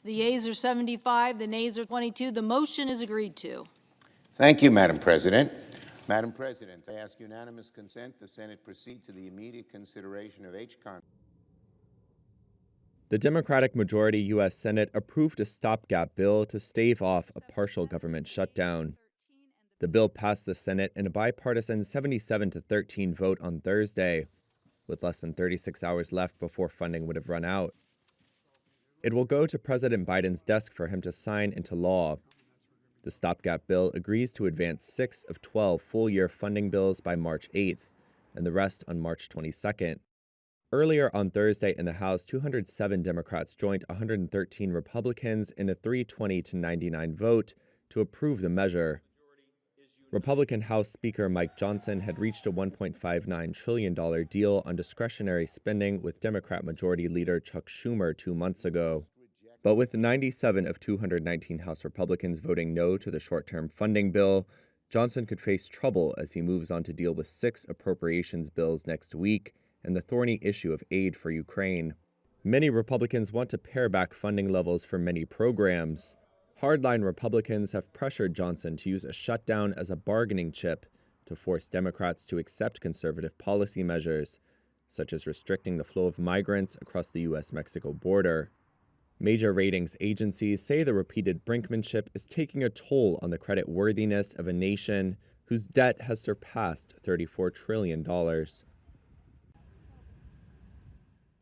The yeas are 75, the nays are 22. The motion is agreed to. Thank you, Madam President. Madam President, I ask unanimous consent the Senate proceed to the immediate consideration of H-Con. The Democratic majority U.S. Senate approved a stopgap bill to stave off a partial government shutdown. The bill passed the Senate in a bipartisan 77-13 vote on Thursday, with less than 36 hours left before funding would have run out. It will go to President Biden's desk for him to sign into law. The stopgap bill agrees to advance 6 of 12 full-year funding bills by March 8th, and the rest on March 22nd. Earlier on Thursday in the House, 207 Democrats joined 113 Republicans in a 320-99 vote to approve the measure. Republican House Speaker Mike Johnson had reached a $1.59 trillion deal on discretionary spending with Democrat Majority Leader Chuck Schumer 2 months ago. But with 97 of 219 House Republicans voting no to the short-term funding bill, Johnson could face trouble as he moves on to deal with 6 appropriations bills next week and the thorny issue of aid for Ukraine. Many Republicans want to pare back funding levels for many programs. Hardline Republicans have pressured Johnson to use a shutdown as a bargaining chip to force Democrats to accept conservative policy measures, such as restricting the flow of migrants across the U.S.-Mexico border. Major ratings agencies say the repeated brinkmanship is taking a toll on the creditworthiness of a nation whose debt has surpassed $34 trillion.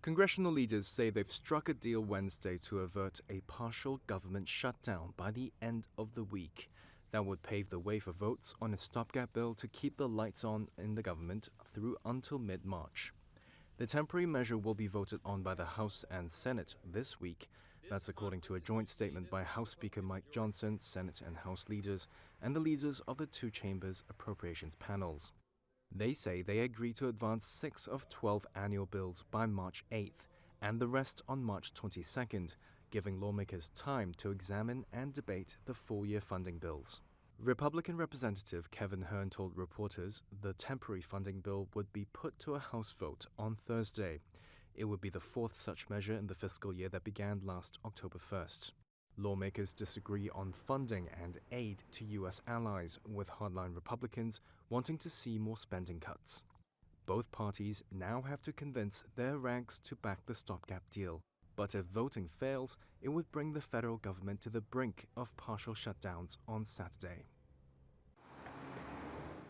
Congressional leaders say they've struck a deal Wednesday to avert a partial government shutdown by the end of the week. That would pave the way for votes on a stopgap bill to keep the lights on in the government through until mid-March. The temporary measure will be voted on by the House and Senate this week. That's according to a joint statement by House Speaker Mike Johnson, Senate and House leaders, and the leaders of the two chambers' appropriations panels. They say they agree to advance 6 of 12 annual bills by March 8th and the rest on March 22nd, giving lawmakers time to examine and debate the full-year funding bills. Republican Representative Kevin Hern told reporters the temporary funding bill would be put to a House vote on Thursday. It would be the 4th such measure in the fiscal year that began last October 1st. Lawmakers disagree on funding and aid to U.S. allies, with hardline Republicans wanting to see more spending cuts. Both parties now have to convince their ranks to back the stopgap deal. But if voting fails, it would bring the federal government to the brink of partial shutdowns on Saturday.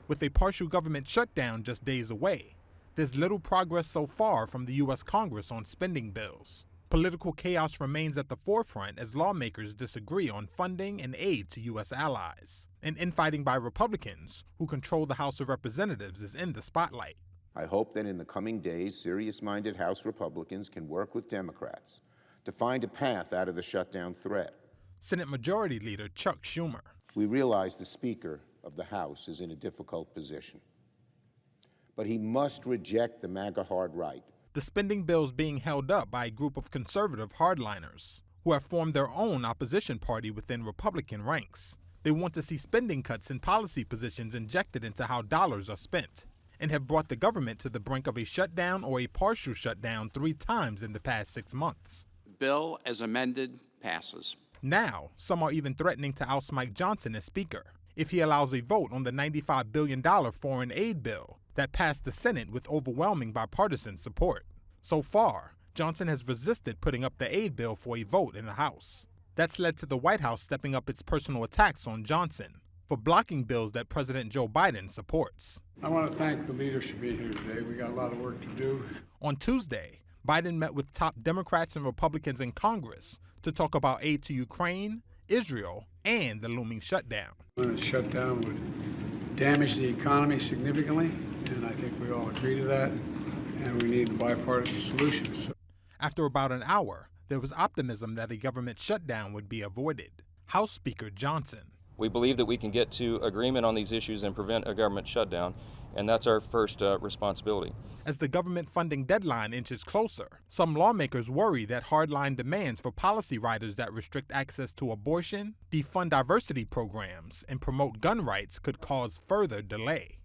With a partial government shutdown just days away, there's little progress so far from the U.S. Congress on spending bills. Political chaos remains at the forefront as lawmakers disagree on funding and aid to U.S. allies. And infighting by Republicans, who control the House of Representatives, is in the spotlight. I hope that in the coming days, serious-minded House Republicans can work with Democrats to find a path out of the shutdown threat. Senate Majority Leader Chuck Schumer. We realize the Speaker of the House is in a difficult position, but he must reject the MAGA hard right. The spending bills being held up by a group of conservative hardliners who have formed their own opposition party within Republican ranks. They want to see spending cuts and policy positions injected into how dollars are spent, and have brought the government to the brink of a shutdown or a partial shutdown 3 times in the past 6 months. The bill, as amended, passes. Now, some are even threatening to oust Mike Johnson as Speaker if he allows a vote on the $95 billion foreign aid bill that passed the Senate with overwhelming bipartisan support. So far, Johnson has resisted putting up the aid bill for a vote in the House. That's led to the White House stepping up its personal attacks on Johnson for blocking bills that President Joe Biden supports. I want to thank the leadership being here today. We got a lot of work to do. On Tuesday, Biden met with top Democrats and Republicans in Congress to talk about aid to Ukraine, Israel, and the looming shutdown. The shutdown would damage the economy significantly, and I think we all agree to that, and we need a bipartisan solution. After about an hour, there was optimism that a government shutdown would be avoided. House Speaker Johnson. We believe that we can get to agreement on these issues and prevent a government shutdown, and that's our first responsibility. As the government funding deadline inches closer, some lawmakers worry that hardline demands for policy riders that restrict access to abortion, defund diversity programs, and promote gun rights could cause further delay.